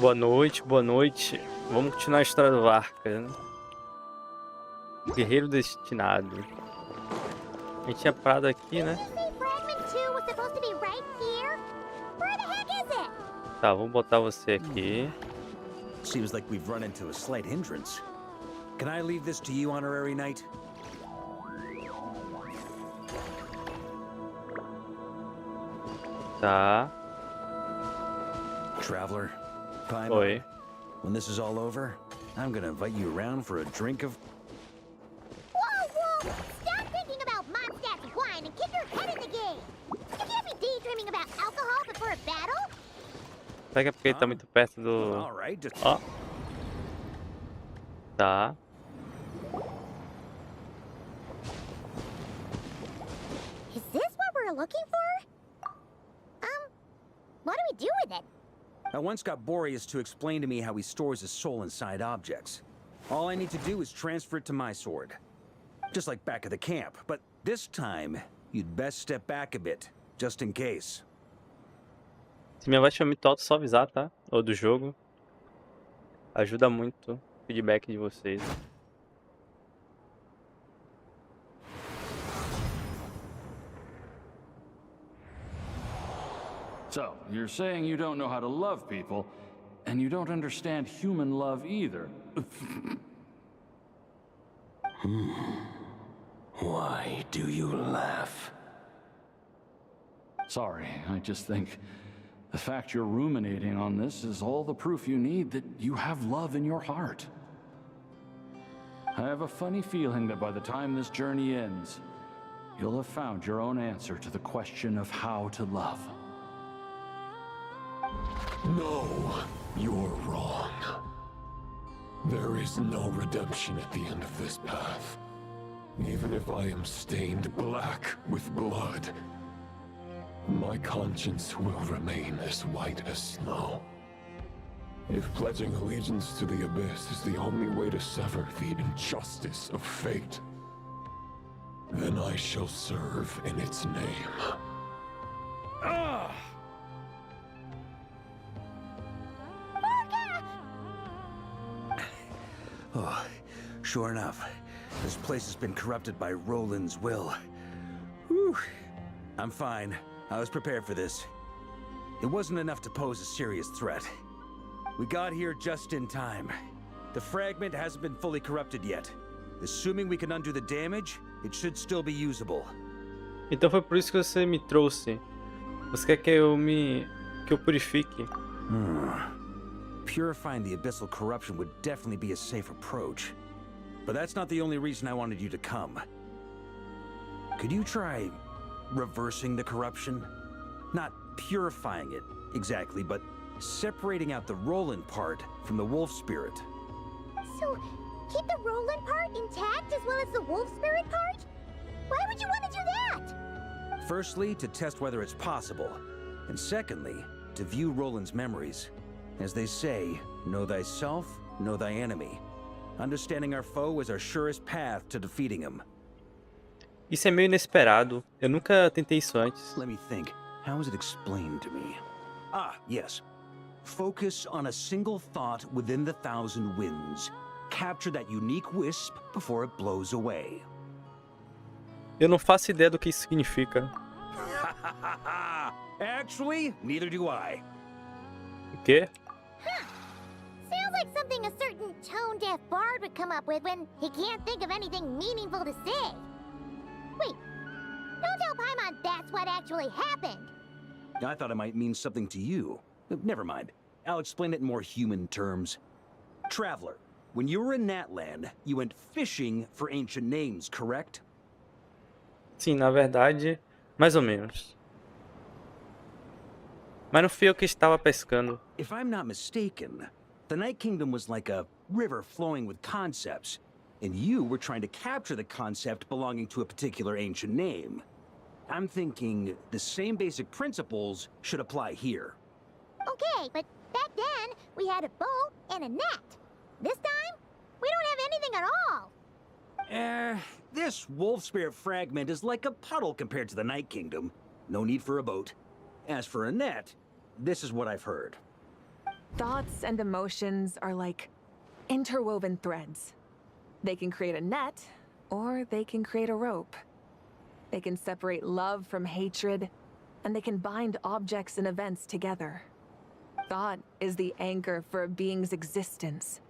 Boa noite, boa noite. Vamos continuar a história do Varka, né? Guerreiro destinado. A gente tinha parado aqui, né? Tá, vamos botar você aqui. Seems like we've run into a slight hindrance. Can I leave this to you, honorary knight? Tá. Traveler, fine. Oi. When this is all over, I'm gonna invite you around for a drink of... Whoa, whoa! Stop thinking about Mondstadt's wine and kick your head in the game! You can't be daydreaming about alcohol before a battle? Será que é porque ele tá muito perto do... All right, just... Ó. Tá. Is this what we're looking for? What do we do with it? I once got Boreas to explain to me how he stores his soul inside objects. All I need to do is transfer it to my sword. Just like back at the camp, but this time, you'd best step back a bit, just in case. Se minha voz estiver muito alta, só avisar, tá? Ou do jogo. Ajuda muito o feedback de vocês. So, you're saying you don't know how to love people, and you don't understand human love either. Why do you laugh? Sorry, I just think the fact you're ruminating on this is all the proof you need that you have love in your heart. I have a funny feeling that by the time this journey ends, you'll have found your own answer to the question of how to love. No, you're wrong. There is no redemption at the end of this path. Even if I am stained black with blood, my conscience will remain as white as snow. If pledging allegiance to the Abyss is the only way to sever the injustice of fate, then I shall serve in its name. Oh, sure enough. This place has been corrupted by Roland's will. Whew. I'm fine. I was prepared for this. It wasn't enough to pose a serious threat. We got here just in time. The fragment hasn't been fully corrupted yet. Assuming we can undo the damage, it should still be usable. Então foi por isso que você me trouxe. Você quer que eu purifique? Purifying the abyssal corruption would definitely be a safe approach. But that's not the only reason I wanted you to come. Could you try reversing the corruption? Not purifying it, exactly, but separating out the Roland part from the wolf spirit. So, keep the Roland part intact as well as the wolf spirit part? Why would you want to do that? Firstly, to test whether it's possible. And secondly, to view Roland's memories. As they say, know thyself, know thy enemy. Understanding our foe is our surest path to defeating him. Isso é meio inesperado. Eu nunca tentei isso antes. Let me think. How was it explained to me? Ah, yes. Focus on a single thought within the 1,000 winds. Capture that unique wisp before it blows away. Eu não faço ideia do que isso significa. Actually, neither do I. O quê? Sounds like something a certain tone-deaf bard would come up with when he can't think of anything meaningful to say. Wait, don't tell Paimon that's what actually happened. I thought it might mean something to you. Never mind. I'll explain it in more human terms. Traveler, when you were in Natland, you went fishing for ancient names, correct? Sim, na verdade, mais ou menos. Mas não fui eu que estava pescando. If I'm not mistaken, the Night Kingdom was like a river flowing with concepts, and you were trying to capture the concept belonging to a particular ancient name. I'm thinking the same basic principles should apply here. Okay, but back then, we had a boat and a net. This time, we don't have anything at all. This wolf spirit fragment is like a puddle compared to the Night Kingdom. No need for a boat. As for a net, this is what I've heard. Thoughts and emotions are like interwoven threads. They can create a net, or they can create a rope. They can separate love from hatred, and they can bind objects and events together. Thought is the anchor for a being's existence,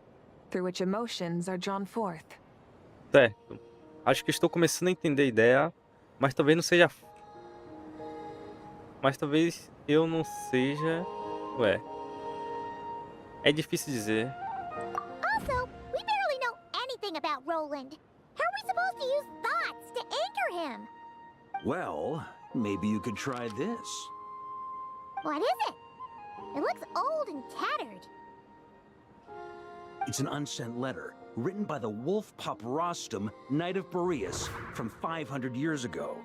through which emotions are drawn forth. Certo. Acho que estou começando a entender a ideia, mas talvez não seja. Mas talvez eu não seja. Ué. É difícil dizer. Also, we barely know anything about Roland. How are we supposed to use thoughts to anchor him? Well, maybe you could try this. What is it? It looks old and tattered. It's an unsent letter, written by the wolf pup Rostam, Knight of Boreas, from 500 years ago.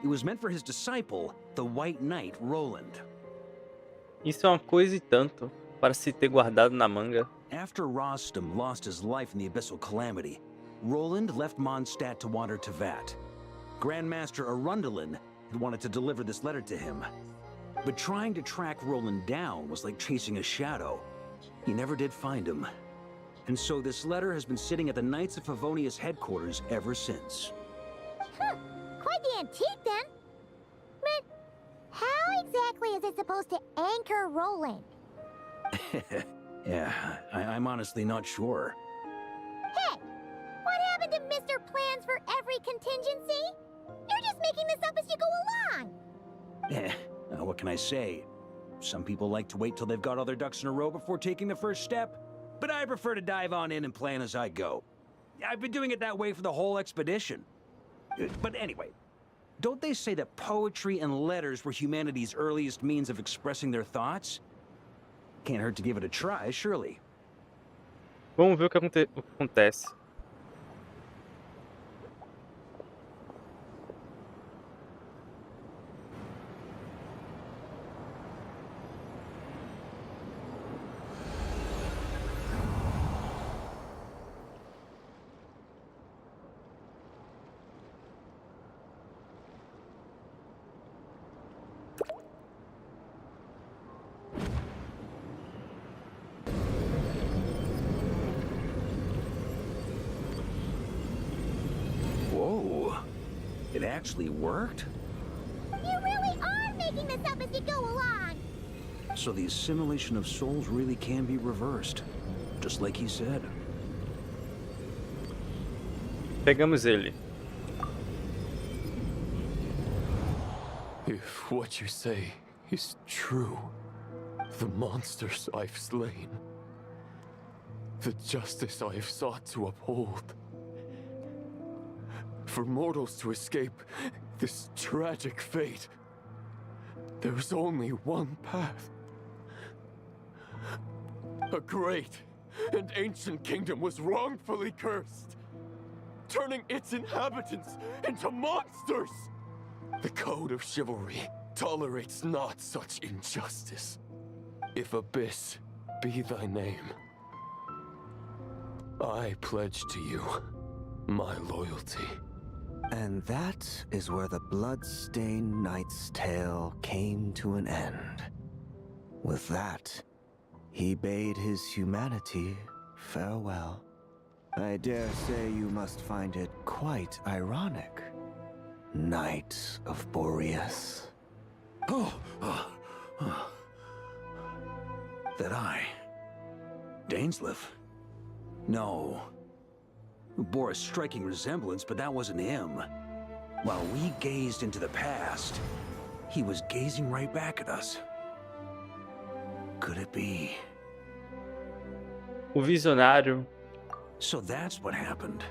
It was meant for his disciple, the White Knight Roland. Isso é uma coisa e tanto para se ter guardado na manga. After Rostam lost his life in the Abyssal Calamity, Roland left Mondstadt to wander Teyvat. Grandmaster Arundel had wanted to deliver this letter to him. But trying to track Roland down was like chasing a shadow. He never did find him. And so this letter has been sitting at the Knights of Favonius headquarters ever since. Huh, quite the antique then. But how exactly is it supposed to anchor Roland? Yeah, I'm honestly not sure. Hey, what happened to Mr. Plans for every contingency? You're just making this up as you go along. What can I say? Some people like to wait till they've got all their ducks in a row before taking the first step, but I prefer to dive on in and plan as I go. I've been doing it that way for the whole expedition. But anyway, don't they say that poetry and letters were humanity's earliest means of expressing their thoughts? Can't hurt to give it a try, surely. Vamos ver o que acontece. Whoa, it actually worked? You really are making this up as you go along. So the assimilation of souls really can be reversed, just like he said. Pegamos ele. If what you say is true, the monsters I've slain, the justice I have sought to uphold, for mortals to escape this tragic fate, there's only one path. A great and ancient kingdom was wrongfully cursed, turning its inhabitants into monsters. The code of chivalry tolerates not such injustice. If Abyss be thy name, I pledge to you my loyalty. And that is where the blood-stained knight's tale came to an end. With that, he bade his humanity farewell. I dare say you must find it quite ironic, Knight of Boreas. That I? Dainsleif? No. Bore a striking resemblance, but that wasn't him. While we gazed into the past, he was gazing right back at us. Could it be? O visionário. So that's what happened.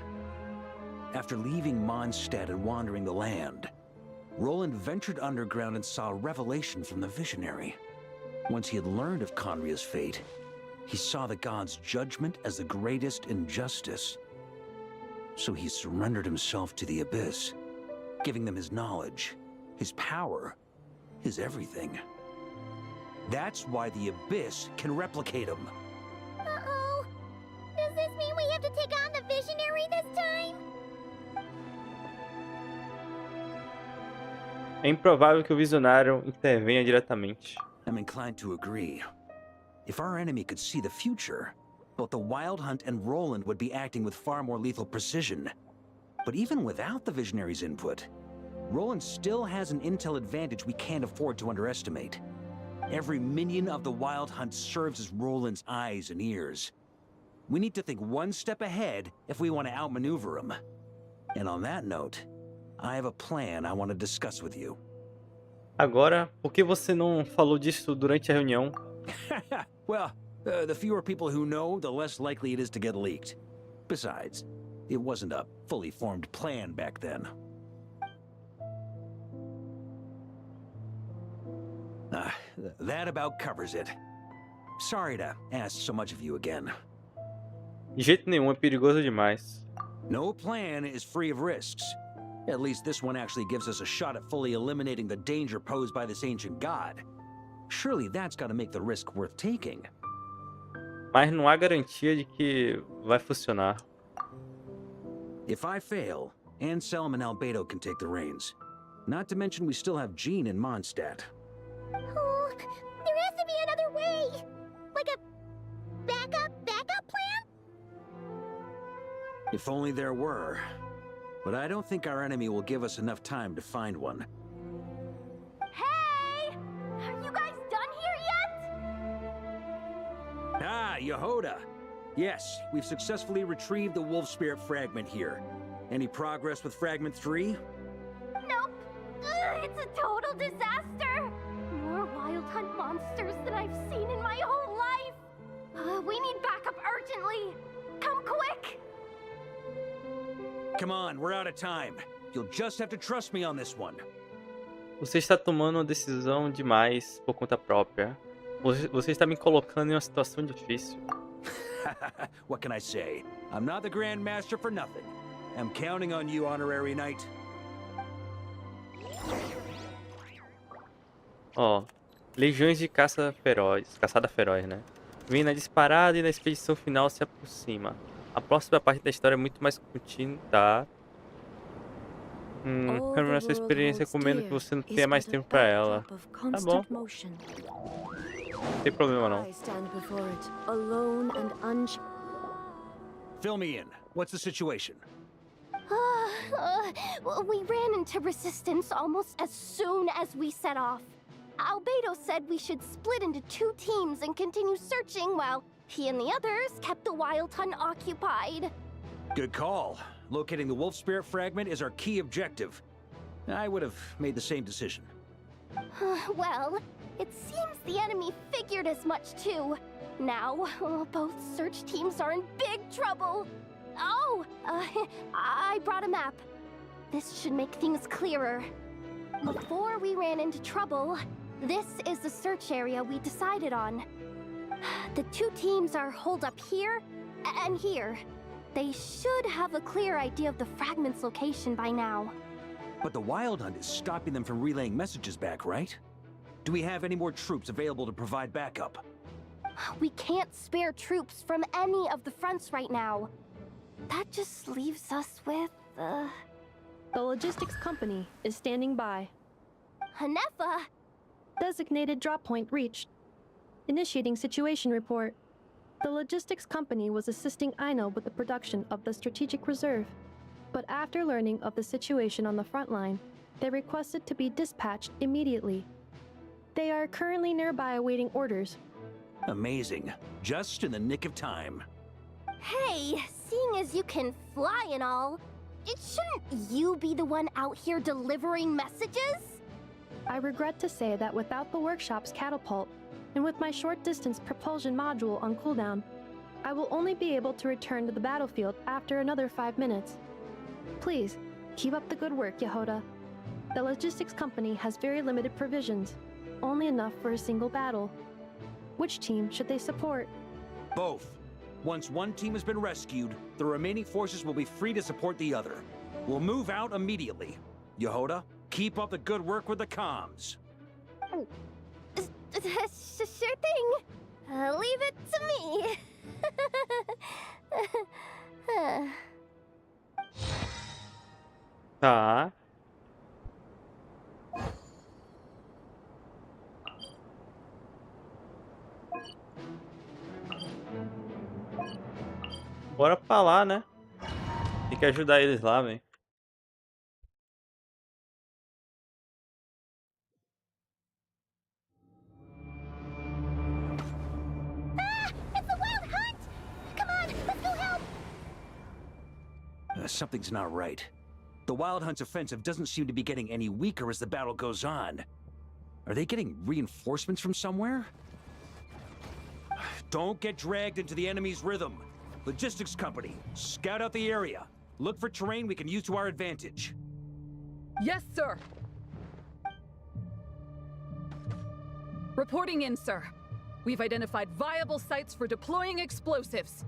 After leaving Mondstadt and wandering the land, Roland ventured underground and saw a revelation from the visionary. Once he had learned of Conria's fate, he saw the gods' judgment as the greatest injustice. So he surrendered himself to the Abyss, giving them his knowledge, his power, his everything. That's why the Abyss can replicate him. Uh-oh. Does this mean we have to take on the Visionary this time? É improvável que o visionário intervenha diretamente. I'm inclined to agree. If our enemy could see the future, both the Wild Hunt and Roland would be acting with far more lethal precision. But even without the Visionary's input, Roland still has an intel advantage we can't afford to underestimate. Every minion of the Wild Hunt serves as Roland's eyes and ears. We need to think one step ahead if we want to outmaneuver him. And on that note, I have a plan I want to discuss with you. Agora, por que você não falou disso durante a reunião? Well, the fewer people who know, the less likely it is to get leaked. Besides, it wasn't a fully formed plan back then. That about covers it. Sorry to ask so much of you again. De jeito nenhum, é perigoso demais. No plan is free of risks. At least this one actually gives us a shot at fully eliminating the danger posed by this ancient god. Surely that's got to make the risk worth taking. Mas não há garantia de que vai funcionar. If I fail, Anselm and Albedo can take the reins. Not to mention we still have Jean and Mondstadt. Oh, there has to be another way! Like a backup plan? If only there were. But I don't think our enemy will give us enough time to find one. Hey! Are you guys done here yet? Ah, Yehoda! Yes, we've successfully retrieved the Wolf Spirit fragment here. Any progress with Fragment 3? Nope. It's a total disaster. More Wild Hunt monsters than I've seen in my whole life. We need backup urgently. Come quick. Come on, we're out of time. You'll just have to trust me on this one. Você está tomando uma decisão demais por conta própria. Você está me colocando em uma situação difícil. What can I say? I'm not the Grand Master for nothing. I'm counting on you, Honorary Knight. Ó, legiões de caçada feroz, né? Vem na disparada e na expedição final se aproxima. A próxima parte da história é muito mais contínua, tá? Quero sua experiência comendo que você não tenha mais tempo pra ela. Tá bom. Não tem problema não. Fill me in. What's the situation? We ran into resistance almost as soon as we set off. Albedo said we should split into 2 teams and continue searching while he and the others kept the Wild Hunt occupied. Good call. Locating the Wolf Spirit fragment is our key objective. I would have made the same decision. Well, it seems the enemy figured as much too. Now, both search teams are in big trouble. Oh, I brought a map. This should make things clearer. Before we ran into trouble, this is the search area we decided on. The 2 teams are holed up here and here. They should have a clear idea of the fragment's location by now. But the Wild Hunt is stopping them from relaying messages back, right? Do we have any more troops available to provide backup? We can't spare troops from any of the fronts right now. That just leaves us with, The logistics company is standing by. Hanefa! Designated drop point reached. Initiating situation report. The logistics company was assisting Aino with the production of the strategic reserve. But after learning of the situation on the front line, they requested to be dispatched immediately. They are currently nearby awaiting orders. Amazing. Just in the nick of time. Hey, seeing as you can fly and all, shouldn't you be the one out here delivering messages? I regret to say that without the workshop's catapult, and with my short-distance propulsion module on cooldown, I will only be able to return to the battlefield after another 5 minutes. Please, keep up the good work, Yehoda. The logistics company has very limited provisions, only enough for a single battle. Which team should they support? Both. Once one team has been rescued, the remaining forces will be free to support the other. We'll move out immediately. Yehoda, keep up the good work with the comms. Sure thing. Leave it to me. Tá. Bora pra lá, né? Tem que ajudar eles lá, velho. It's the Wild Hunt! Come on, let's go help! Something's not right. The Wild Hunt's offensive doesn't seem to be getting any weaker as the battle goes on. Are they getting reinforcements from somewhere? Don't get dragged into the enemy's rhythm. Logistics company, scout out the area. Look for terrain we can use to our advantage. Yes, sir. Reporting in, sir. We've identified viable sites for deploying explosives.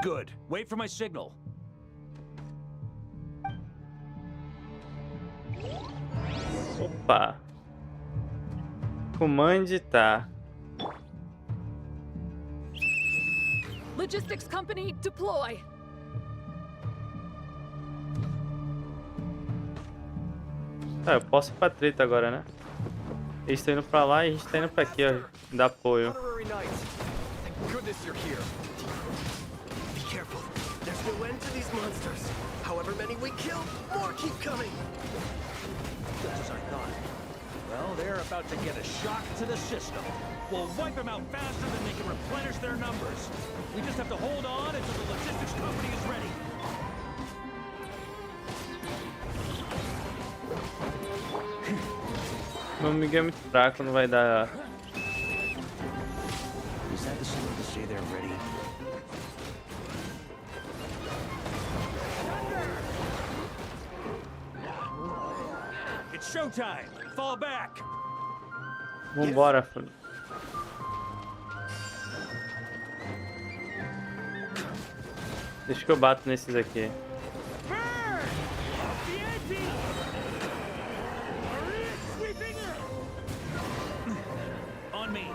Good. Wait for my signal. Opa. Comande tá. Logistics company, deploy. Ah, eu posso ir pra treta agora, né? Eles estão indo pra lá e a gente tá indo pra aqui, ó. Dar apoio. Honorary knight. Thank goodness you're here. Be careful. There's no end to these monsters. However many we kill, more keep coming. Just as I thought. Well, they're about to get a shock to the system. We'll wipe them out faster than they can replenish their numbers. We just have to hold on until the logistics company is ready. Meu amigo é muito fraco, não vai dar. Is that the signal to say they're ready? It's showtime! Fall back! Vambora, filho. Deixa que eu bato nesses aqui. On me!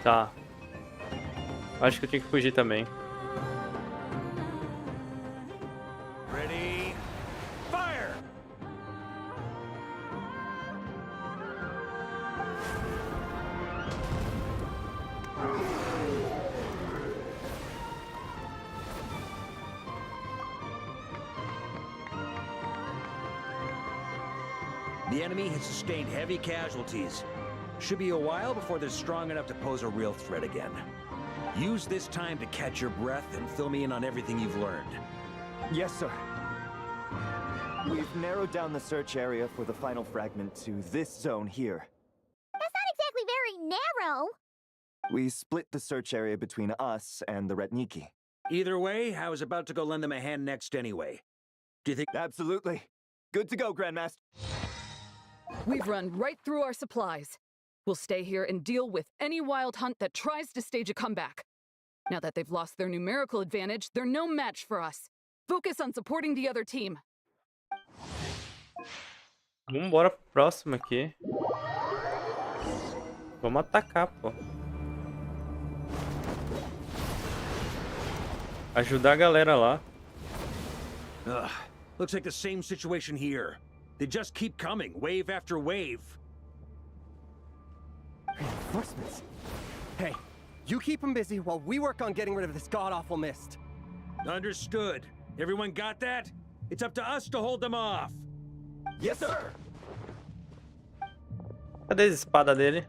Tá. Acho que eu tinha que fugir também. Ready? Fire! The enemy has sustained heavy casualties. Should be a while before they're strong enough to pose a real threat again. Use this time to catch your breath and fill me in on everything you've learned. Yes, sir. We've narrowed down the search area for the final fragment to this zone here. That's not exactly very narrow. We split the search area between us and the Retniki. Either way, I was about to go lend them a hand next anyway. Do you think... Absolutely. Good to go, Grandmaster. We've run right through our supplies. We'll stay here and deal with any wild hunt that tries to stage a comeback. Now that they've lost their numerical advantage, they're no match for us. Focus on supporting the other team. Vambora pro próximo aqui. Vamos atacar, pô. Ajudar a galera lá. Ugh. Looks like the same situation here. They just keep coming, wave after wave. Reinforcements. Hey, you keep them busy while we work on getting rid of this god-awful mist. Understood. Everyone got that? It's up to us to hold them off. Yes, sir. Cadê a espada dele?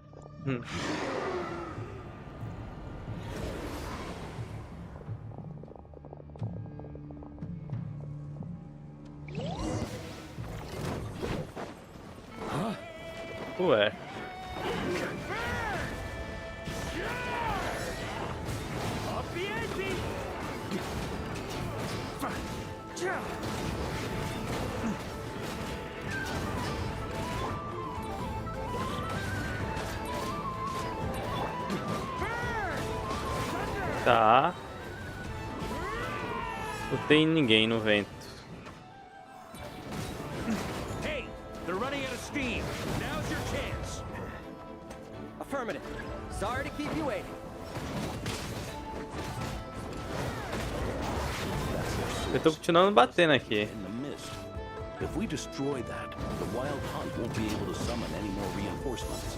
Ué. Tá. Não tem ninguém no vento. Hey, they're running out of steam. Now's your chance. Affirmative. Sorry to keep you waiting. Eu tô continuando batendo aqui. In the mist. If we destroy that, the Wild Hunt won't be able to summon any more reinforcements.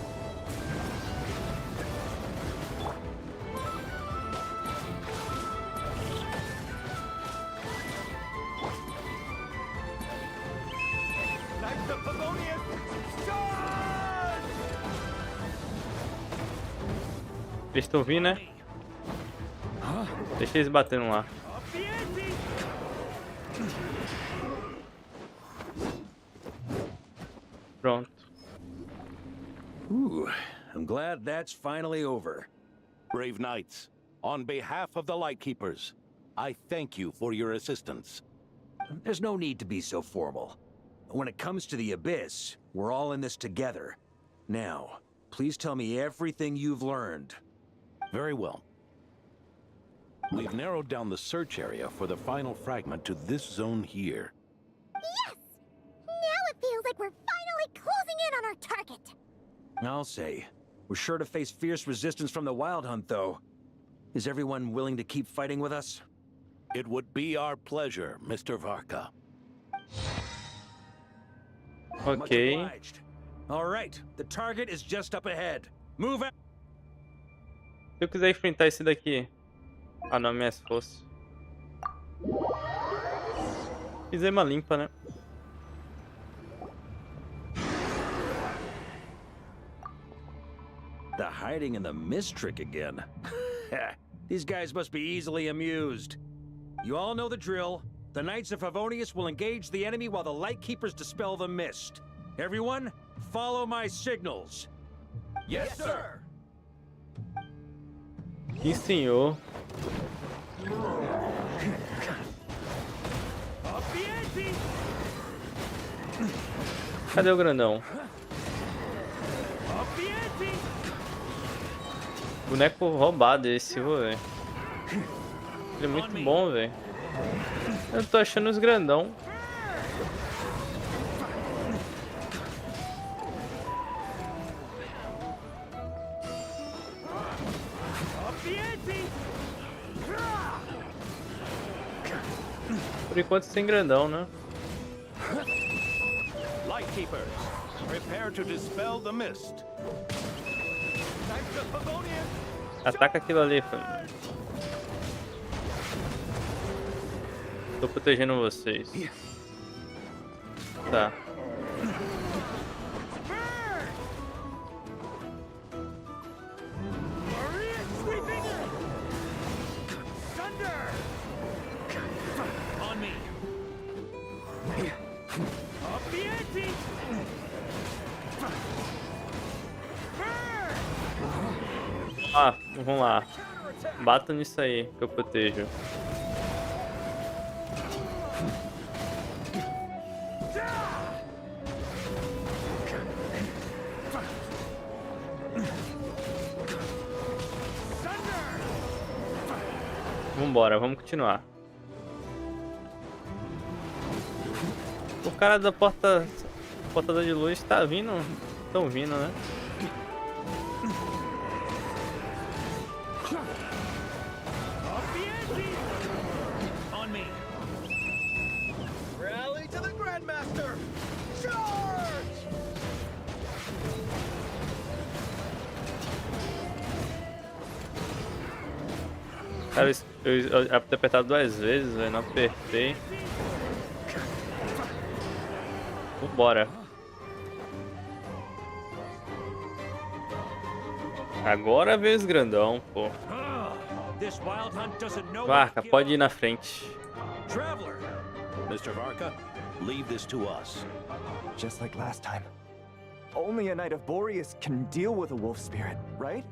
Knights of Favonius, charge! Eles estão vindo, né? Deixa eles batendo lá. Pronto. Ooh, I'm glad that's finally over. Brave knights, on behalf of the Lightkeepers, I thank you for your assistance. There's no need to be so formal. When it comes to the Abyss, we're all in this together. Now, please tell me everything you've learned. Very well. We've narrowed down the search area for the final fragment to this zone here. Yes! Now it feels like we're finally closing in on our target. I'll say. We're sure to face fierce resistance from the Wild Hunt, though. Is everyone willing to keep fighting with us? It would be our pleasure, Mr. Varka. Much Ok. obliged. All right, the target is just up ahead. Move out. Se eu quiser enfrentar esse daqui. Ah, não, minhas forças. Fizer uma limpa, né? The hiding in the mist trick again. These guys must be easily amused. You all know the drill. The Knights of Favonius will engage the enemy while the Lightkeepers dispel the mist. Everyone, follow my signals. Yes, sir! Sim, senhor. Cadê o grandão? Boneco roubado esse, vou ver. Ele é muito bom, velho. Eu tô achando os grandão. Por enquanto sem grandão, né? Lightkeepers, prepare to dispel the mist. Knights of Favonius, Ataca aquilo ali, família. Tô protegendo vocês. Tá. Ah, vamos lá. Bata nisso aí que eu protejo. Vambora, vamos continuar. O cara da portador de luz tá vindo. Estão vindo, né? rally to the Grandmaster! Charge! Cara, eu apertado 2 vezes, velho, não apertei. Vambora. Agora vê os grandão, pô. This Wild Hunt doesn't know Varka, pode ir na frente. Traveler. Mr. Varka, leave this to us. Just like last time. Only a Knight of Boreas can deal with a wolf spirit, right?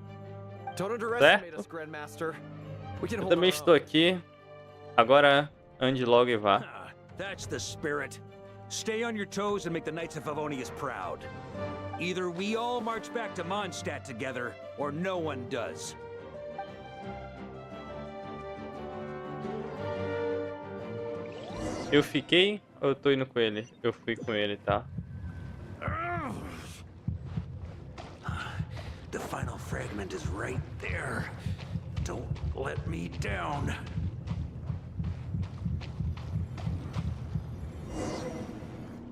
Don't underestimate us, Grandmaster. We can Eu hold também our estou own. aqui. Agora ande logo e vá. Ah, that's the spirit. Stay on your toes and make the Knights of Favonius proud. Either we all march back to Mondstadt together, or no one does. Eu fiquei ou eu tô indo com ele? Eu fui com ele, tá? The final fragment is right there. Don't let me down.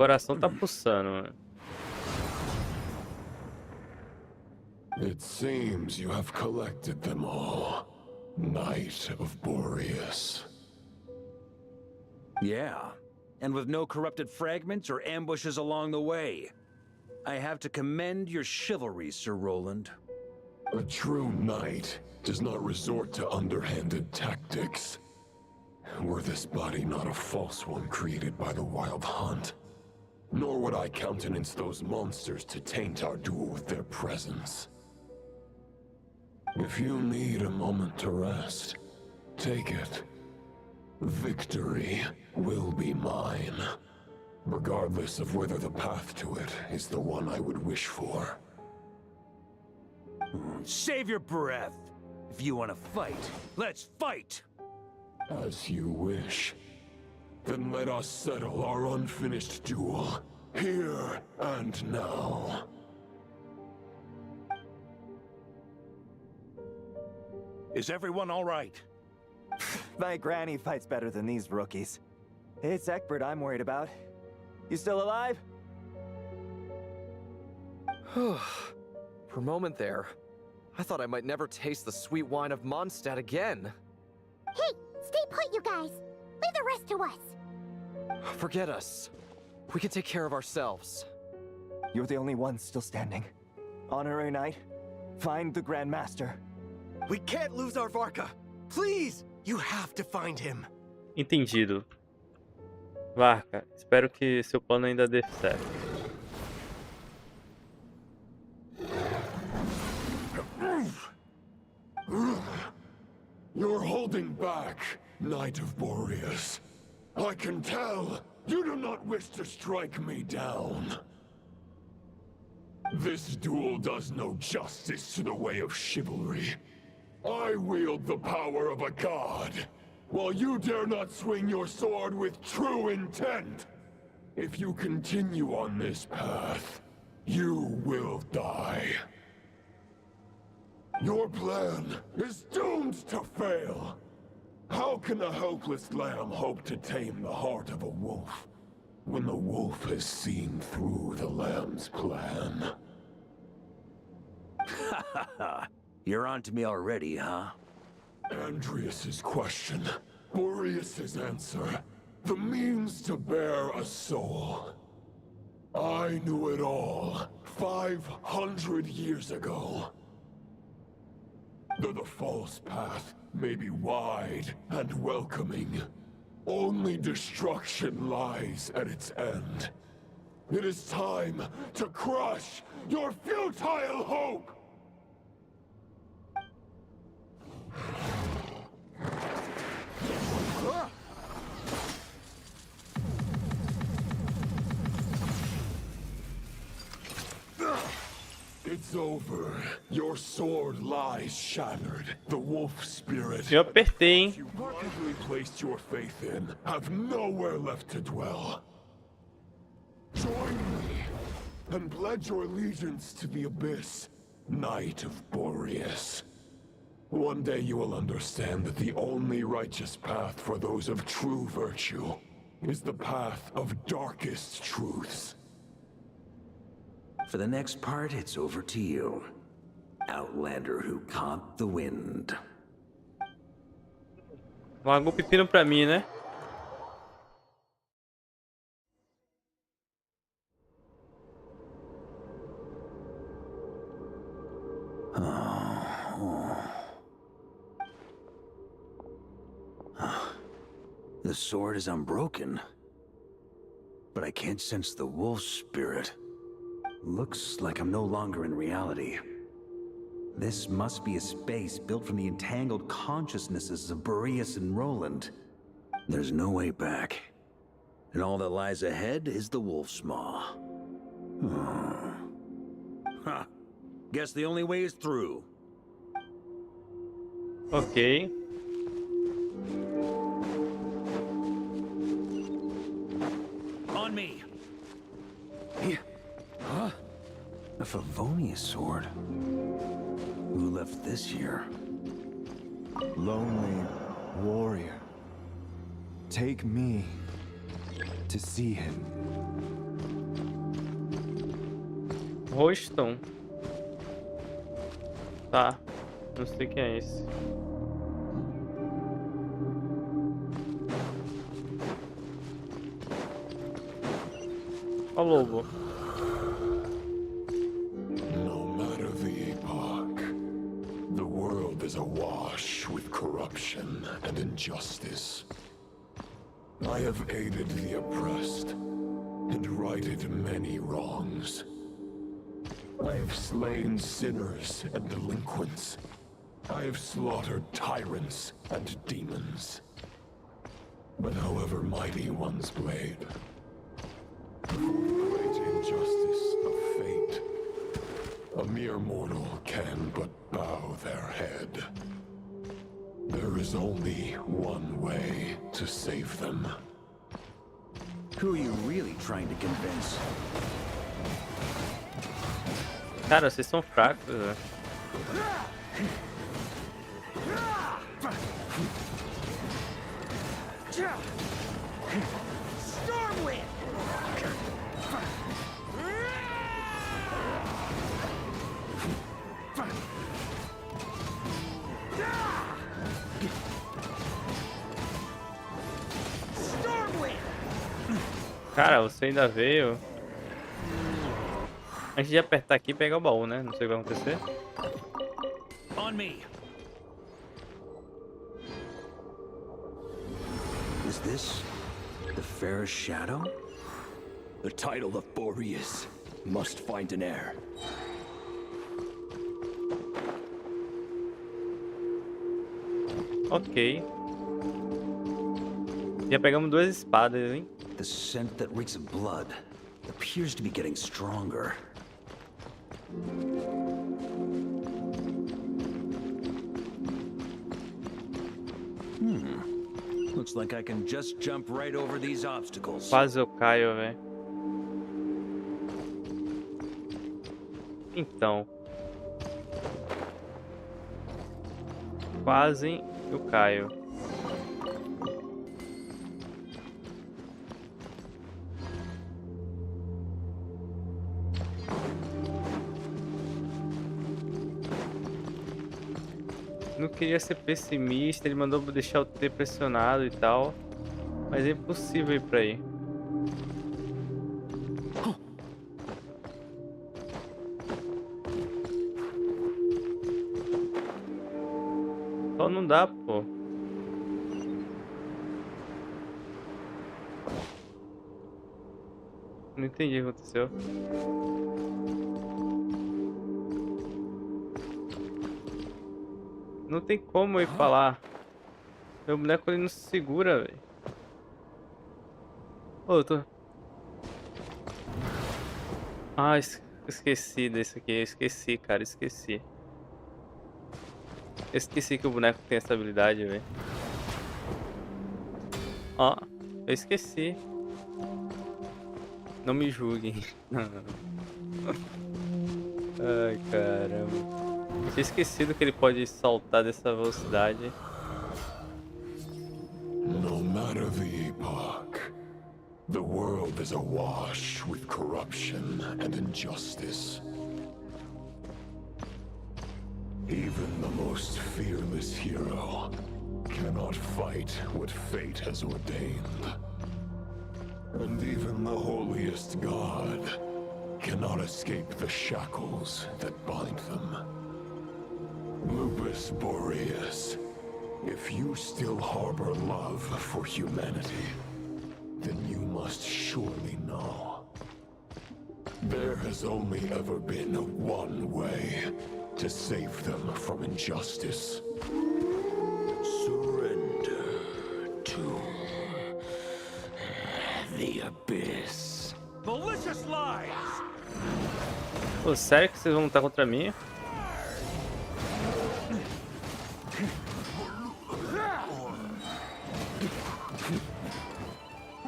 coração tá pulsando, mano. It seems you have collected them all, Knight of Boreas. Yeah, and with no corrupted fragments or ambushes along the way. I have to commend your chivalry, Sir Roland. A true knight does not resort to underhanded tactics. Were this body not a false one created by the Wild Hunt, nor would I countenance those monsters to taint our duel with their presence. If you need a moment to rest, take it. Victory will be mine, regardless of whether the path to it is the one I would wish for. Save your breath. If you want to fight, let's fight! As you wish. Then let us settle our unfinished duel, here and now. Is everyone all right? My granny fights better than these rookies. It's Egbert I'm worried about. You still alive? For a moment there, I thought I might never taste the sweet wine of Mondstadt again. Hey, stay put, you guys. Leave the rest to us. Forget us. We can take care of ourselves. You're the only one still standing. Honorary Knight, find the Grand Master. We can't lose our Varka. Please, you have to find him. Entendido. Varka, espero que seu plano ainda dê certo. You're holding back, Knight of Boreas. I can tell you do not wish to strike me down. This duel does no justice to the way of chivalry. I wield the power of a god, while you dare not swing your sword with true intent. If you continue on this path, you will die. Your plan is doomed to fail. How can a helpless lamb hope to tame the heart of a wolf, when the wolf has seen through the lamb's plan? Ha ha ha. You're on to me already, huh? Andreas's question, Boreas's answer, the means to bear a soul. I knew it all 500 years ago. Though the false path may be wide and welcoming, only destruction lies at its end. It is time to crush your futile hope! It's over. Your sword lies shattered. The wolf spirit Eu apertei, hein? you blindly placed your faith in have nowhere left to dwell. Join me and pledge your allegiance to the abyss, Knight of Boreas. One day you will understand that the only righteous path for those of true virtue is the path of darkest truths. For the next part, it's over to you. Outlander who caught the wind. Largou o pepino pra mim, né? The sword is unbroken, but I can't sense the wolf spirit. Looks like I'm no longer in reality. This must be a space built from the entangled consciousnesses of Boreas and Roland. There's no way back. And all that lies ahead is the wolf's maw. Ha! Guess the only way is through. Ok. On me! Huh? A Favonius sword? Who left this here? Lonely warrior. Take me to see him. Rostam. Tá. Não sei quem é esse. Ó o lobo. No matter the epoch, the world is awash with corruption and injustice. I have aided the oppressed and righted many wrongs. I have slain sinners and delinquents. I have slaughtered tyrants and demons. But however mighty one's blade, before the great injustice of fate, a mere mortal can but bow their head. There is only one way to save them. Who are you really trying to convince? Cara, vocês são fracos, velho. Cara, você ainda veio. Antes de apertar aqui e pegar o baú, né? Não sei o que vai acontecer. On me. Is this the fairest shadow? The title of Boreas must find an heir. Ok. Já pegamos duas espadas, hein? The scent that reeks of blood appears to be getting stronger. Looks like I can just jump right over these obstacles. Quase eu caio, velho. Então. Quase eu caio. Não queria ser pessimista, ele mandou deixar eu ter pressionado e tal. Mas é impossível ir pra aí. Só não dá, pô. Não entendi o que aconteceu. Não tem como eu ir pra lá. Meu boneco ele não se segura, velho. Ô, eu tô... Ah, esqueci desse aqui. Eu esqueci, cara. Esqueci. Eu esqueci que o boneco tem essa habilidade, velho. Ó, eu esqueci. Não me julguem. Ai, caramba. Eu tinha esquecido que ele pode saltar dessa velocidade. No matter the epoch, the world is awash with corruption and injustice. Even the most fearless hero cannot fight what fate has ordained. And even the holiest god cannot escape the shackles that bind them. Lupus Boreas, if you still harbor love for humanity, then you must surely know. There has only ever been one way to save them from injustice. Surrender to the abyss. Malicious lies! Pô, sério que vocês vão lutar contra mim?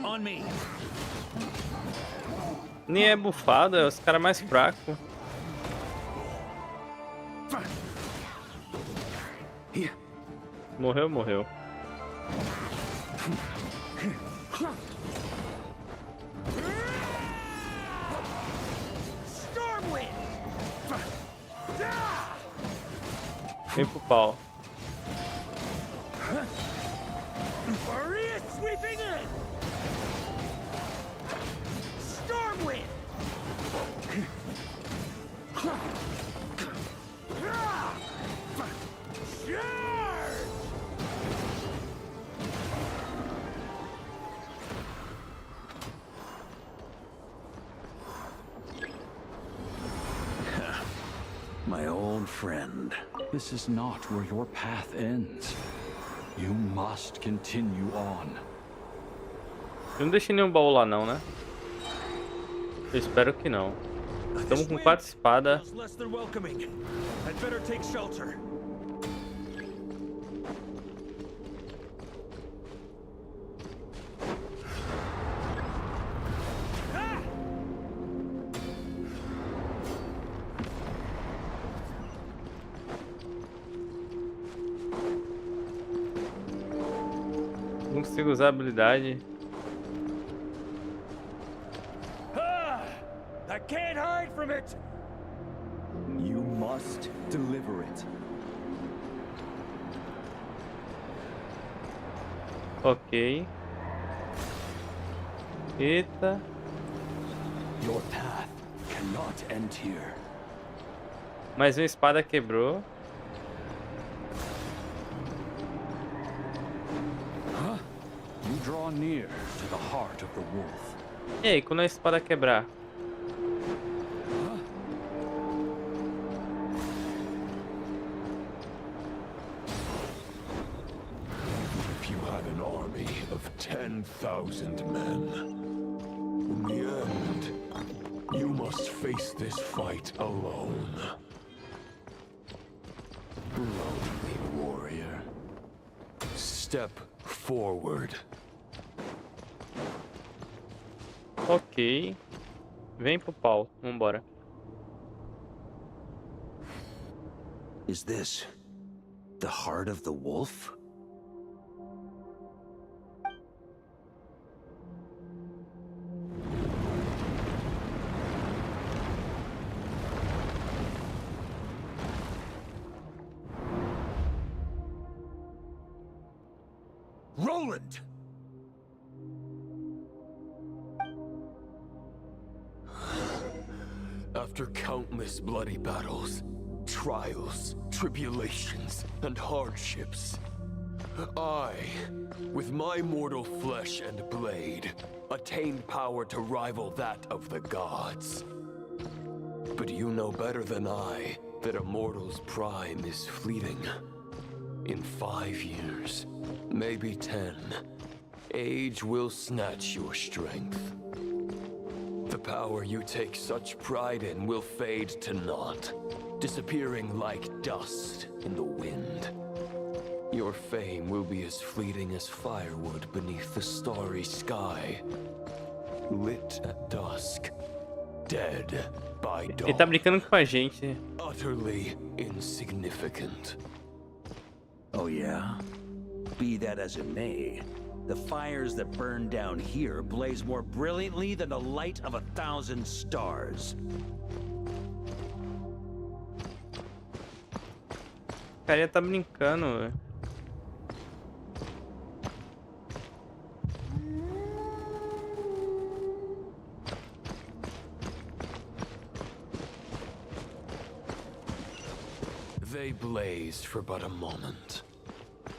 On me. Nem é bufado, é os caras mais fracos. Morreu, morreu. Stormwind. Vem pro pau. Maria sweeping in! Stormwind! My old friend. This is not where your path ends. You must continue on. Eu não deixei nenhum baú lá não, né? Eu espero que não. Estamos com 4 espadas. Less than welcoming. I'd better take shelter. Não consigo usar a habilidade. I can't hide from it. You must deliver it. Ok. Eita. Your path cannot end here. Mais uma espada quebrou. You draw near to the heart of the wolf. E aí, quando a espada quebrar? If you had an army of 10,000 men, in the end, you must face this fight alone. Lonely warrior. Step forward. Ok. Vem pro pau. Vambora. Is this the heart of the wolf? Roland! After countless bloody battles, trials, tribulations, and hardships, I, with my mortal flesh and blade, attained power to rival that of the gods. But you know better than I that a mortal's prime is fleeting. In 5 years, maybe 10, age will snatch your strength. The power you take such pride in will fade to naught, disappearing like dust in the wind. Your fame will be as fleeting as firewood beneath the starry sky, lit at dusk, dead by dawn. Ele tá brincando com a gente. Utterly insignificant. Oh yeah? Be that as it may, the fires that burn down here blaze more brilliantly than the light of 1,000 stars. O carinha tá brincando, velho. They blaze for but a moment.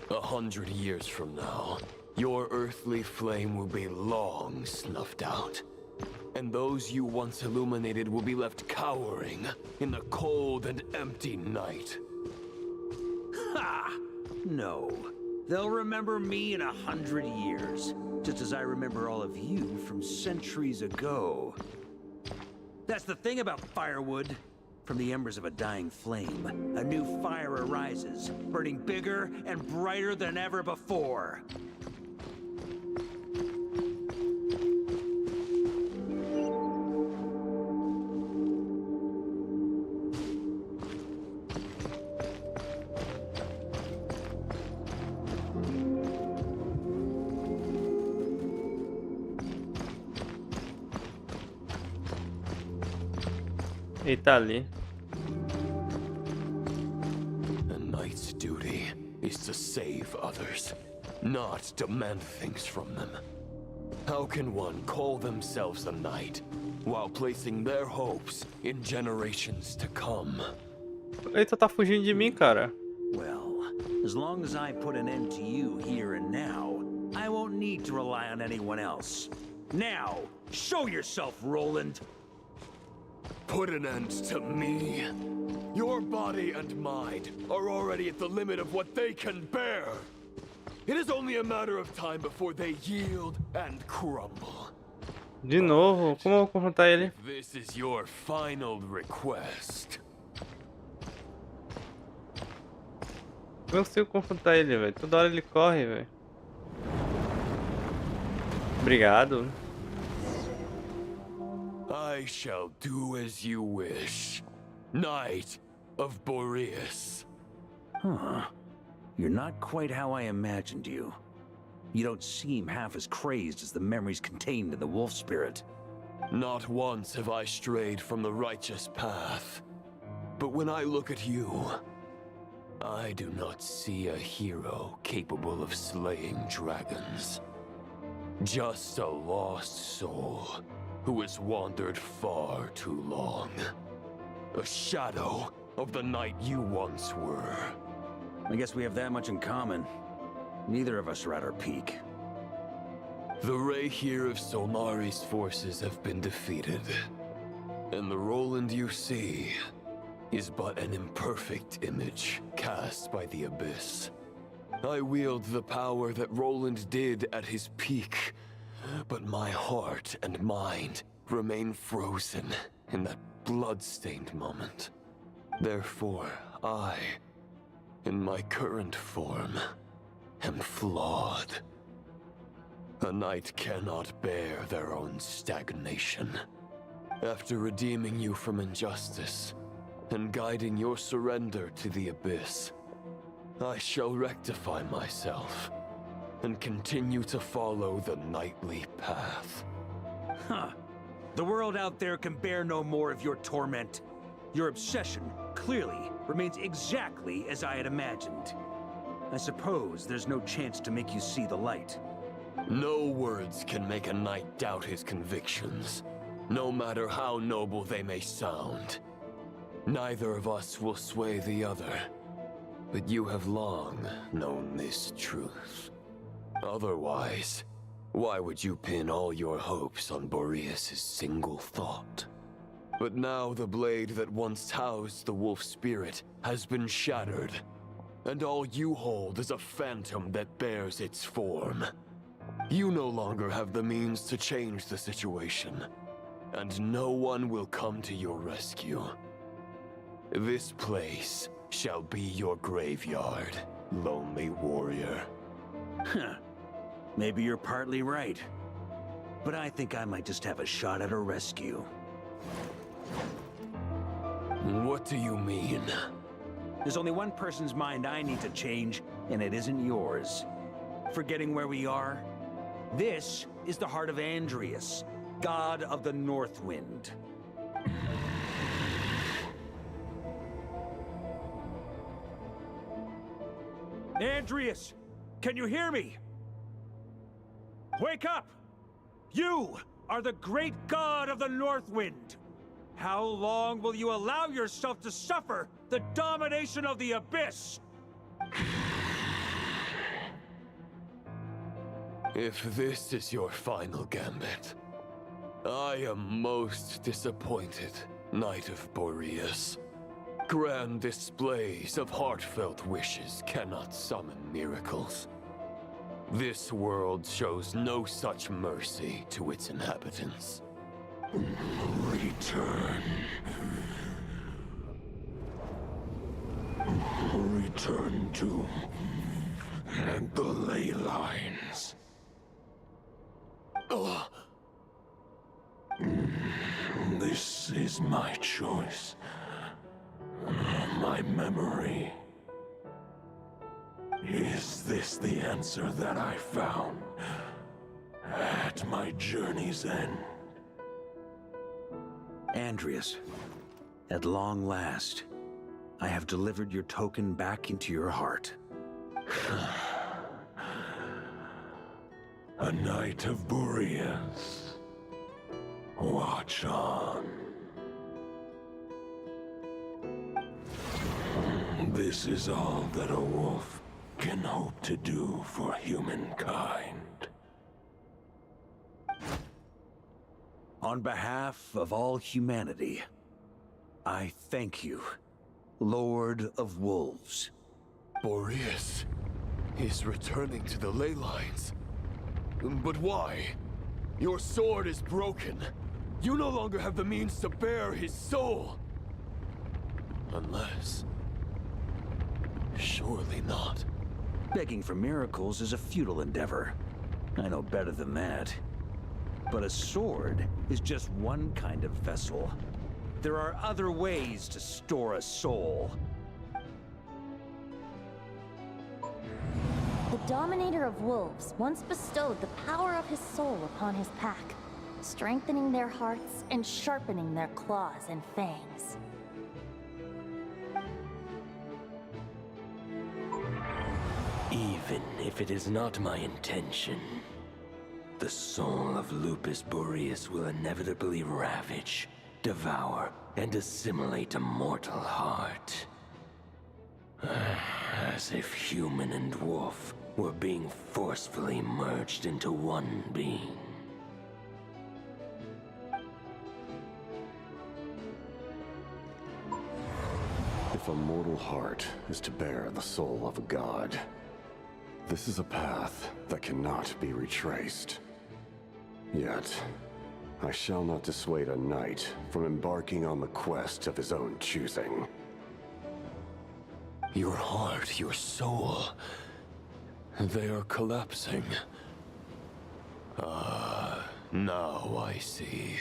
100 years from now, your earthly flame will be long snuffed out. And those you once illuminated will be left cowering in the cold and empty night. Ha! No. They'll remember me in 100 years, just as I remember all of you from centuries ago. That's the thing about firewood. From the embers of a dying flame, a new fire arises, burning bigger and brighter than ever before. Ele tá ali. A night duty is to save others, not demand things from them. How can one call themselves a knight while placing their hopes in generations to come? Eita, tá fugindo de mim, cara. Well, as long as I put an end to you here and now, I won't need to rely on anyone else. Now, show yourself, Roland! Put an end to me? Your body and mind are already at the limit of what they can bear. It is only a matter of time before they yield and crumble. De novo? Como eu vou confrontar ele? This is your final request. Eu não consigo confrontar ele, velho. Toda hora ele corre, velho. Obrigado. I shall do as you wish, Knight of Boreas. Huh. You're not quite how I imagined you. You don't seem half as crazed as the memories contained in the wolf spirit. Not once have I strayed from the righteous path. But when I look at you, I do not see a hero capable of slaying dragons. Just a lost soul who has wandered far too long. A shadow of the knight you once were. I guess we have that much in common. Neither of us are at our peak. The ray here of Solmari's forces have been defeated. And the Roland you see is but an imperfect image cast by the Abyss. I wield the power that Roland did at his peak, but my heart and mind remain frozen in that blood-stained moment. Therefore, I, in my current form, am flawed. A knight cannot bear their own stagnation. After redeeming you from injustice and guiding your surrender to the Abyss, I shall rectify myself and continue to follow the knightly path. Huh. The world out there can bear no more of your torment. Your obsession, clearly, remains exactly as I had imagined. I suppose there's no chance to make you see the light. No words can make a knight doubt his convictions, no matter how noble they may sound. Neither of us will sway the other, but you have long known this truth. Otherwise, why would you pin all your hopes on Boreas' single thought? But now the blade that once housed the wolf spirit has been shattered, and all you hold is a phantom that bears its form. You no longer have the means to change the situation, and no one will come to your rescue. This place shall be your graveyard, lonely warrior. Huh. Maybe you're partly right. But I think I might just have a shot at a rescue. What do you mean? There's only one person's mind I need to change, and it isn't yours. Forgetting where we are? This is the heart of Andreas, god of the North Wind. Andreas! Can you hear me? Wake up! You are the great god of the North Wind! How long will you allow yourself to suffer the domination of the Abyss? If this is your final gambit, I am most disappointed, Knight of Boreas. Grand displays of heartfelt wishes cannot summon miracles. This world shows no such mercy to its inhabitants. Return. Return to... and the ley lines. This is my choice. My memory. Is this the answer that I found at my journey's end? Andreas, at long last, I have delivered your token back into your heart. A knight of Boreas. Watch on. This is all that a wolf can hope to do for humankind. On behalf of all humanity, I thank you, Lord of Wolves. Boreas is returning to the ley lines. But why? Your sword is broken. You no longer have the means to bear his soul. Unless... surely not. Begging for miracles is a futile endeavor. I know better than that. But a sword is just one kind of vessel. There are other ways to store a soul. The Dominator of Wolves once bestowed the power of his soul upon his pack, strengthening their hearts and sharpening their claws and fangs. Even if it is not my intention, the soul of Lupus Boreas will inevitably ravage, devour, and assimilate a mortal heart. As if human and wolf were being forcefully merged into one being. If a mortal heart is to bear the soul of a god, this is a path that cannot be retraced. Yet, I shall not dissuade a knight from embarking on the quest of his own choosing. Your heart, your soul, they are collapsing. Now I see.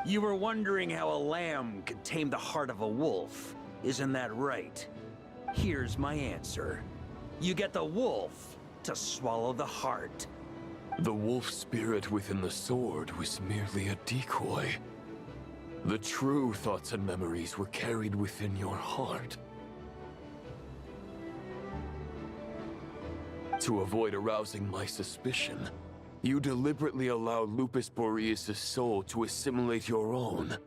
You were wondering how a lamb could tame the heart of a wolf, isn't that right? Here's my answer. You get the wolf to swallow the heart. The wolf spirit within the sword was merely a decoy. The true thoughts and memories were carried within your heart. To avoid arousing my suspicion, you deliberately allow Lupus Boreas' soul to assimilate your own,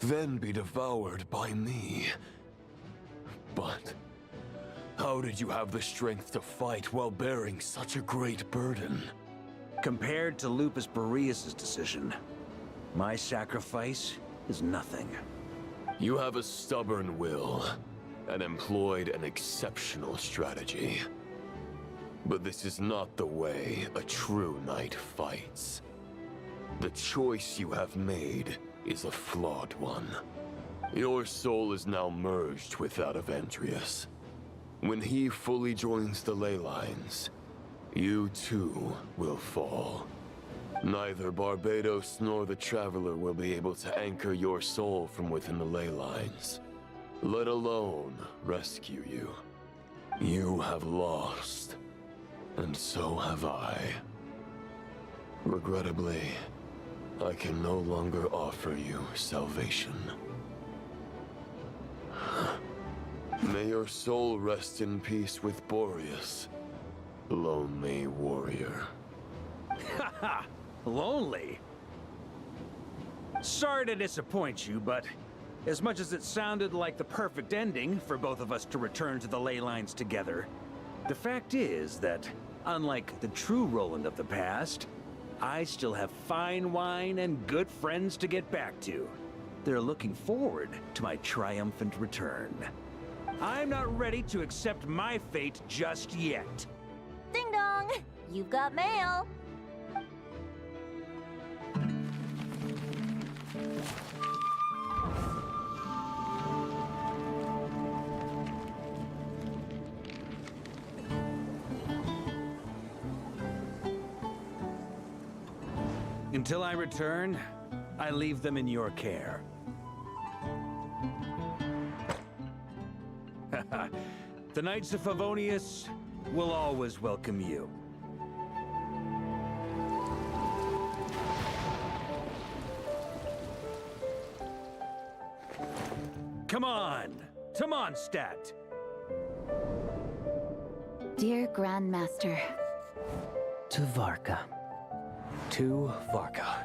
then be devoured by me. But how did you have the strength to fight while bearing such a great burden? Compared to Lupus Boreas' decision, my sacrifice is nothing. You have a stubborn will, and employed an exceptional strategy. But this is not the way a true knight fights. The choice you have made is a flawed one. Your soul is now merged with that of Andreas. When he fully joins the ley lines, you too will fall. Neither Barbados nor the Traveler will be able to anchor your soul from within the ley lines, let alone rescue you. You have lost, and so have I. Regrettably, I can no longer offer you salvation. May your soul rest in peace with Boreas, lonely warrior. Haha! Lonely? Sorry to disappoint you, but as much as it sounded like the perfect ending for both of us to return to the ley lines together, the fact is that, unlike the true Roland of the past, I still have fine wine and good friends to get back to. They're looking forward to my triumphant return. I'm not ready to accept my fate just yet. Ding dong! You've got mail! Until I return, I leave them in your care. The Knights of Favonius will always welcome you. Come on! to Mondstadt. Dear Grandmaster. To Varka. To Varka.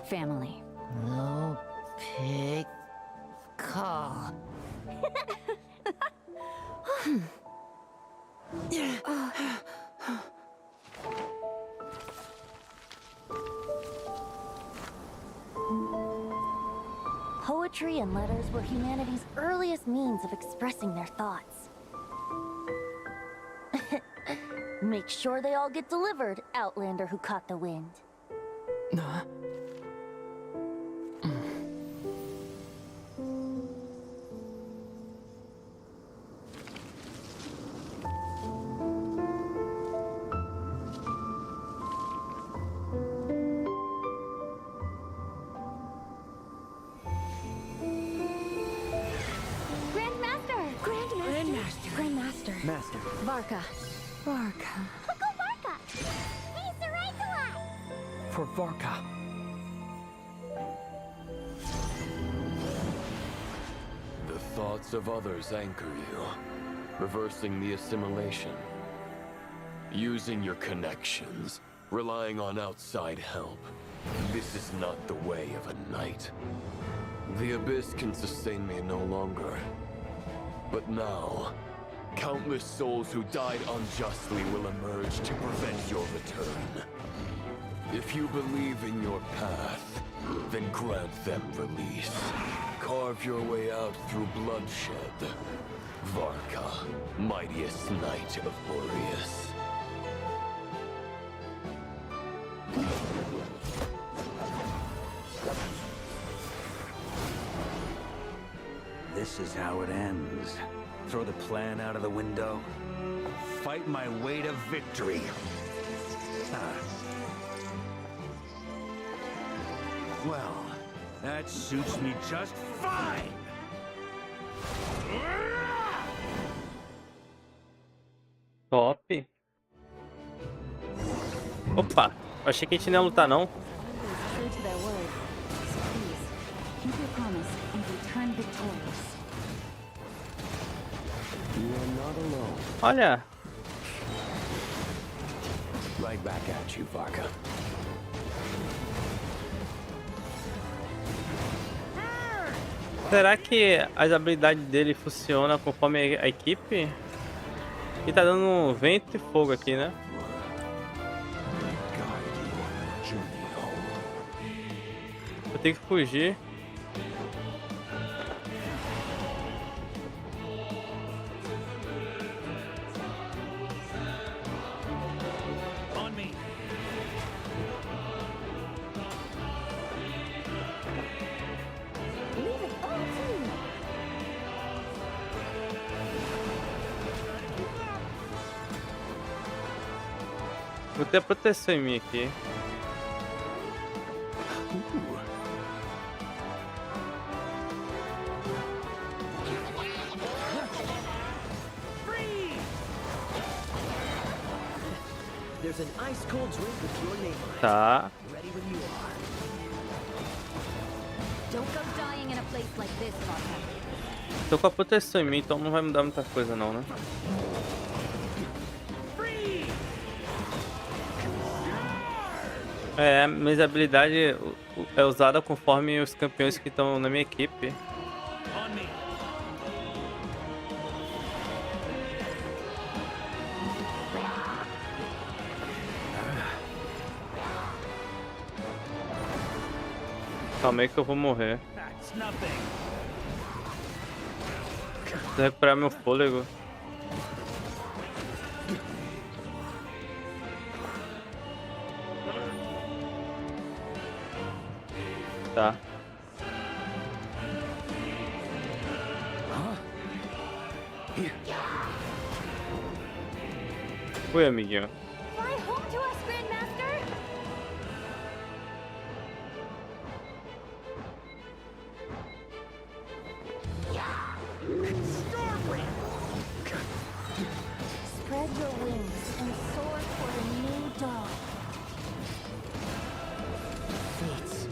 Family. No pig call. Poetry and letters were humanity's earliest means of expressing their thoughts. Make sure they all get delivered, Outlander who caught the wind. Grandmaster. Master. Varka. Varka. Uncle Varka! He's the right to us! For Varka. The thoughts of others anchor you, reversing the assimilation. Using your connections, relying on outside help. This is not the way of a knight. The abyss can sustain me no longer. But now, countless souls who died unjustly will emerge to prevent your return. If you believe in your path, then grant them release. Carve your way out through bloodshed. Varka, mightiest knight of Boreas. This is how it ends. Throw the plan out of the window. Fight my way to victory. Well, that suits me just fine. Top. Opa, eu achei que a gente não ia lutar não. True to their word. So please, keep your promise and return victorious. You are not alone. Olha, Right back at you, Varka. será que as habilidades dele funcionam conforme a equipe? E tá dando vento e fogo aqui, né? Eu tenho que fugir. Vou ter proteção em mim aqui. There's an ice cold drink with your name on it. Tá. Ready when you are. Don't go dying in a place like this, Varka. Tô com a proteção em mim, então não vai mudar muita coisa não, né? É, minhas habilidades é usada conforme os campeões que estão na minha equipe. Calma aí que eu vou morrer. Preciso recuperar meu fôlego. Tá. Oi, amiguinho. Fly home to us, Grandmaster! Spread your wings and soar toward a new dawn. Fates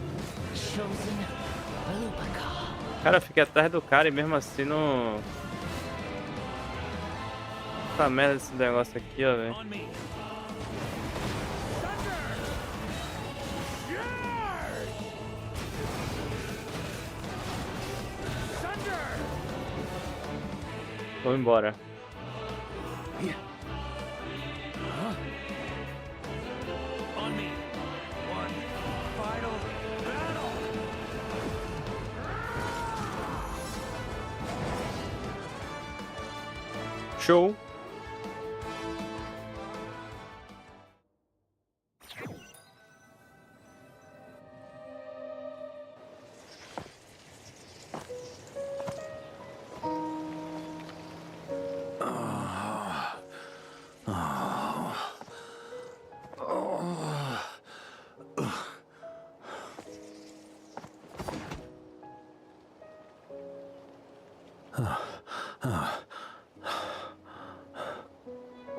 chosen Alupaka. Cara, eu fiquei atrás do cara e mesmo assim não... Essa merda desse negócio aqui, ó, velho. Vamos embora. Show.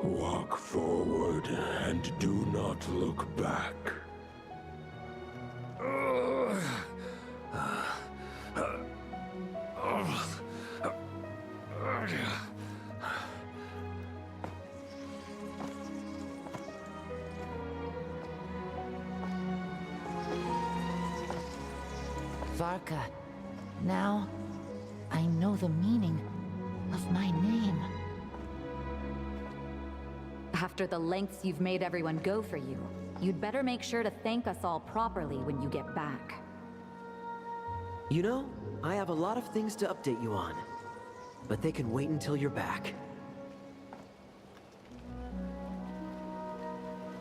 Walk forward and do not look back. Varka, now I know the meaning of my name. After the lengths you've made everyone go for you, you'd better make sure to thank us all properly when you get back. You know, I have a lot of things to update you on, but they can wait until you're back.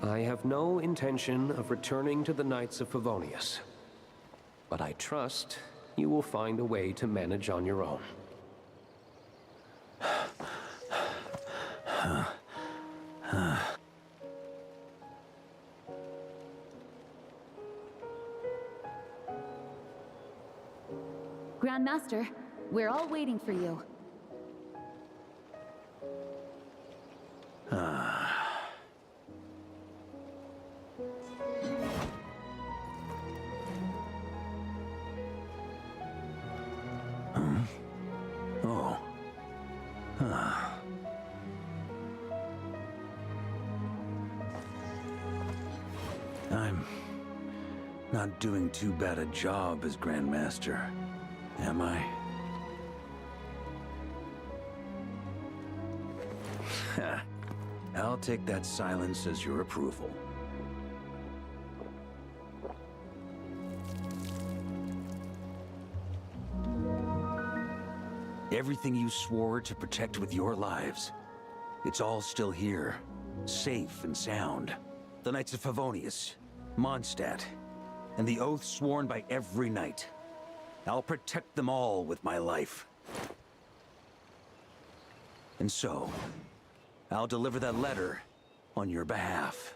I have no intention of returning to the Knights of Favonius, but I trust you will find a way to manage on your own. Grandmaster, we're all waiting for you. Oh. I'm not doing too bad a job as Grandmaster, am I? I'll take that silence as your approval. Everything you swore to protect with your lives, it's all still here, safe and sound. The Knights of Favonius, Mondstadt, and the oath sworn by every knight. I'll protect them all with my life. And so, I'll deliver that letter on your behalf.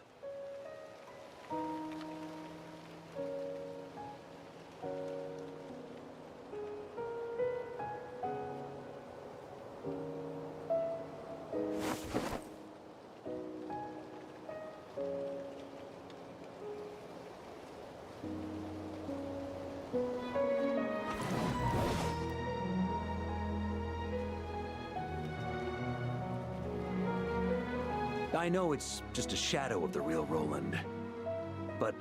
I know it's just a shadow of the real Roland, but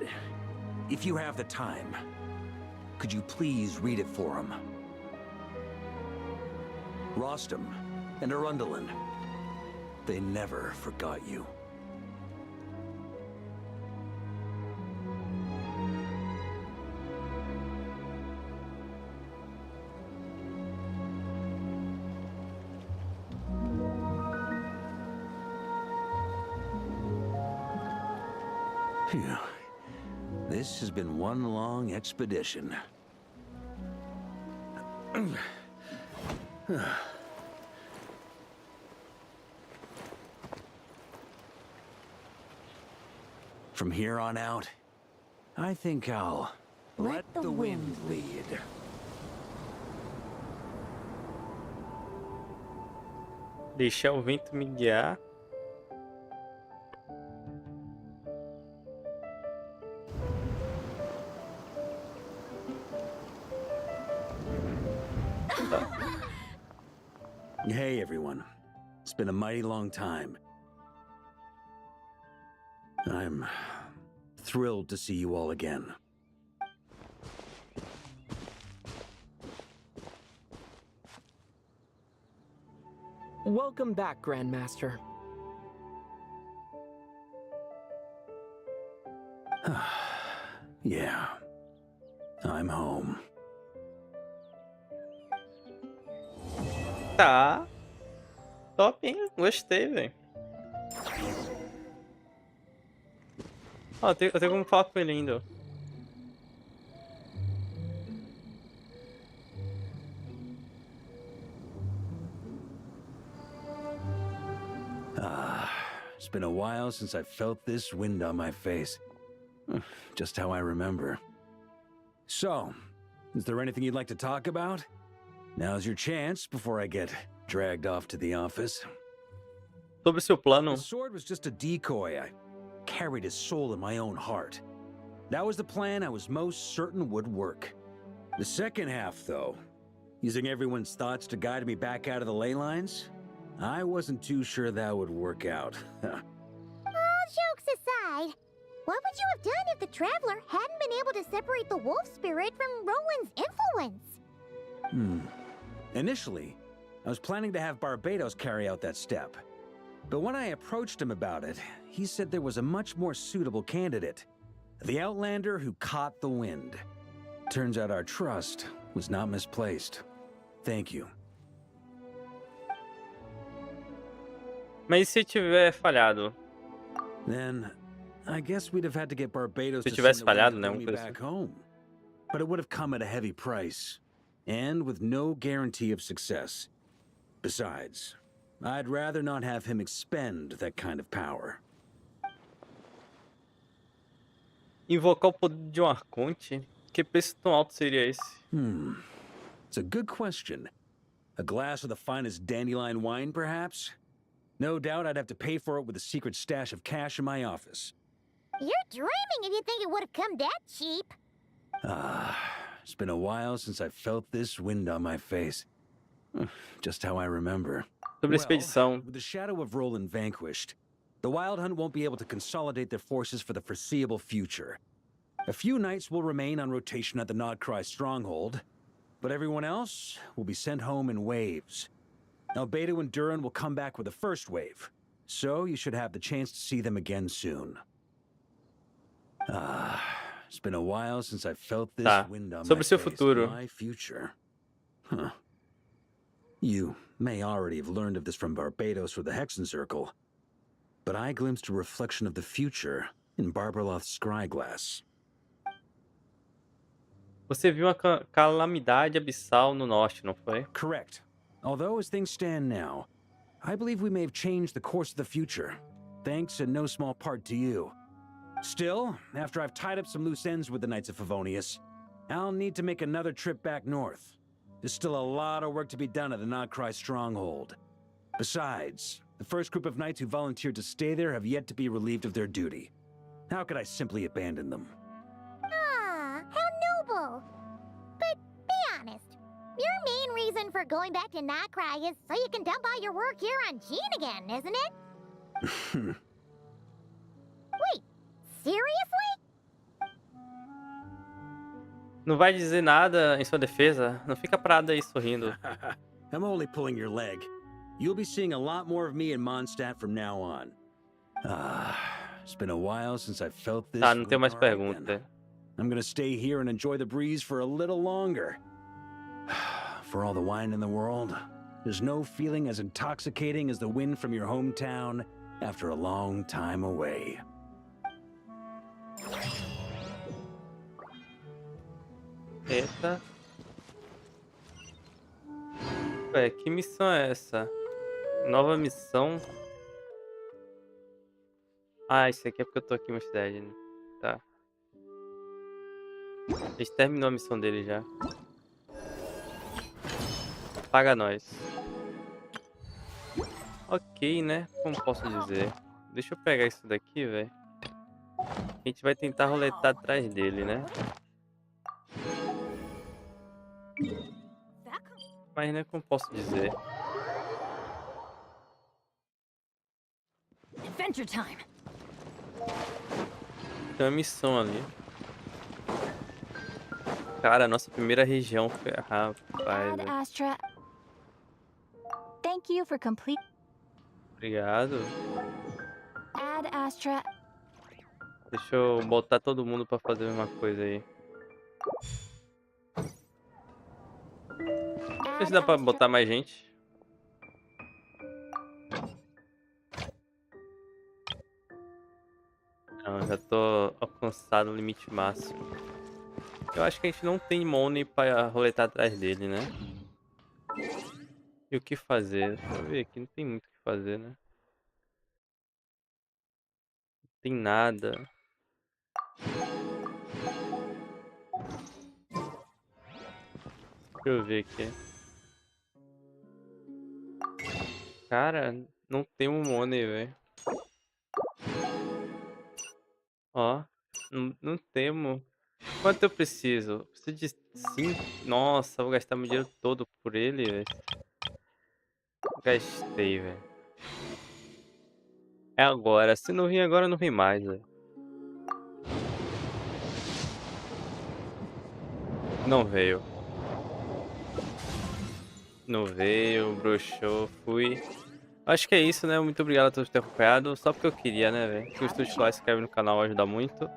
if you have the time, could you please read it for him? Rostam and Arundelen, they never forgot you. Phew. This has been one long expedition. From here on out, I think I'll let the wind lead. Deixar o vento me guiar. tá. Hey, everyone. It's been a mighty long time. I'm thrilled to see you all again. Welcome back, Grandmaster. Yeah. I'm home. Tá. Top, hein? Gostei, velho. Ó, eu tenho como falar com ele ainda. It's been a while since I felt this wind on my face. Just how I remember. So, is there anything you'd like to talk about? Now's your chance before I get dragged off to the office. Sobre seu plano. The sword was just a decoy. I carried his soul in my own heart. That was the plan I was most certain would work. The second half, though, using everyone's thoughts to guide me back out of the ley lines, I wasn't too sure that would work out. All jokes aside, what would you have done if the Traveler hadn't been able to separate the wolf spirit from Roland's influence? Initially, I was planning to have Barbados carry out that step. But when I approached him about it, he said there was a much more suitable candidate. The Outlander who caught the wind. Turns out our trust was not misplaced. Thank you. Mas e se tiver falhado? Then, I guess we'd have had to get Barbados Se to tivesse send a way falhado, to né? bring me back home. But it would have come at a heavy price, and with no guarantee of success. Besides, I'd rather not have him expend that kind of power. Invocar o poder de arconte? Que preço tão alto seria esse? It's a good question. A glass of the finest dandelion wine, perhaps? No doubt I'd have to pay for it with a secret stash of cash in my office. You're dreaming if you think it would have come that cheap. It's been a while since I felt this wind on my face. Just how I remember. Sobre a expedição. With the shadow of Roland vanquished, the Wild Hunt won't be able to consolidate their forces for the foreseeable future. A few knights will remain on rotation at the Nodcry stronghold, but everyone else will be sent home in waves. Albedo and Duran will come back with the first wave, so you should have the chance to see them again soon. It's been a while since I felt this wind on Sobre my seu face. futuro. My future. You may already have learned of this from Barbados or the Hexen Circle, but I glimpsed a reflection of the future in Barbarloth's scryglass. Você viu uma calamidade abissal no norte, não foi? Correct. Although, as things stand now, I believe we may have changed the course of the future, thanks in no small part to you. Still, after I've tied up some loose ends with the Knights of Favonius, I'll need to make another trip back north. There's still a lot of work to be done at the Nodcry stronghold. Besides, the first group of knights who volunteered to stay there have yet to be relieved of their duty. How could I simply abandon them? Ah, how noble. But be honest, your main reason for going back to Nodcry is so you can dump all your work here on Jean again, isn't it? Wait, seriously? Não vai dizer nada em sua defesa? Não fica parado aí sorrindo. I'm only pulling your leg. You'll be seeing a lot more of me in Mondstadt from now on. It's been a while since I felt this. Tá, não tenho mais pergunta. I'm gonna stay here and enjoy the breeze for a little longer. For all the wine in the world, there's no feeling as intoxicating as the wind from your hometown after a long time away. Eita. Ué, que missão é essa? Nova missão. Ah, isso aqui é porque eu tô aqui no cidade, né? Tá. A gente terminou a missão dele já. Paga nós. Ok, né? Como posso dizer? Deixa eu pegar isso daqui, velho. A gente vai tentar roletar atrás dele, né? Mas né, como posso dizer? Adventure time. Tem uma missão ali. Cara, a nossa primeira região foi... Rapaz, Ad velho. Astra. Thank you for complete. Obrigado. Ad Astra. Deixa eu botar todo mundo pra fazer a mesma coisa aí. Não sei se dá pra botar mais gente. Não, já tô alcançado o limite máximo. Eu acho que a gente não tem money pra roletar atrás dele, né? E o que fazer? Deixa eu ver aqui, não tem muito o que fazer, né? Não tem nada. Deixa eu ver aqui. Cara, não tem um money, velho. Ó, não temos. Quanto eu preciso? Preciso de 5. Nossa, vou gastar meu dinheiro todo por ele, velho. Gastei, velho. É agora. Se não vir agora, não vem mais, velho. Não veio. Não veio, broxou, fui. Acho que é isso, né? Muito obrigado a todos por ter acompanhado. Só porque eu queria, né, velho? Se gostou, deixa o like, se inscreve no canal, ajuda muito.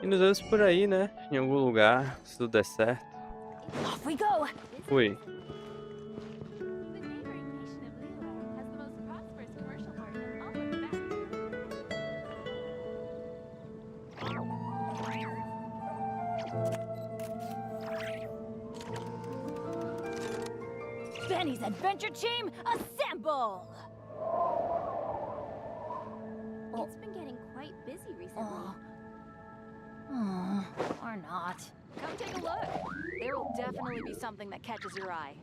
E nos vemos por aí, né? Em algum lugar, se tudo der certo. Off we go. Fui. Benny's adventure team, assemble! It's been getting quite busy recently. Or not. Come take a look. There will definitely be something that catches your eye.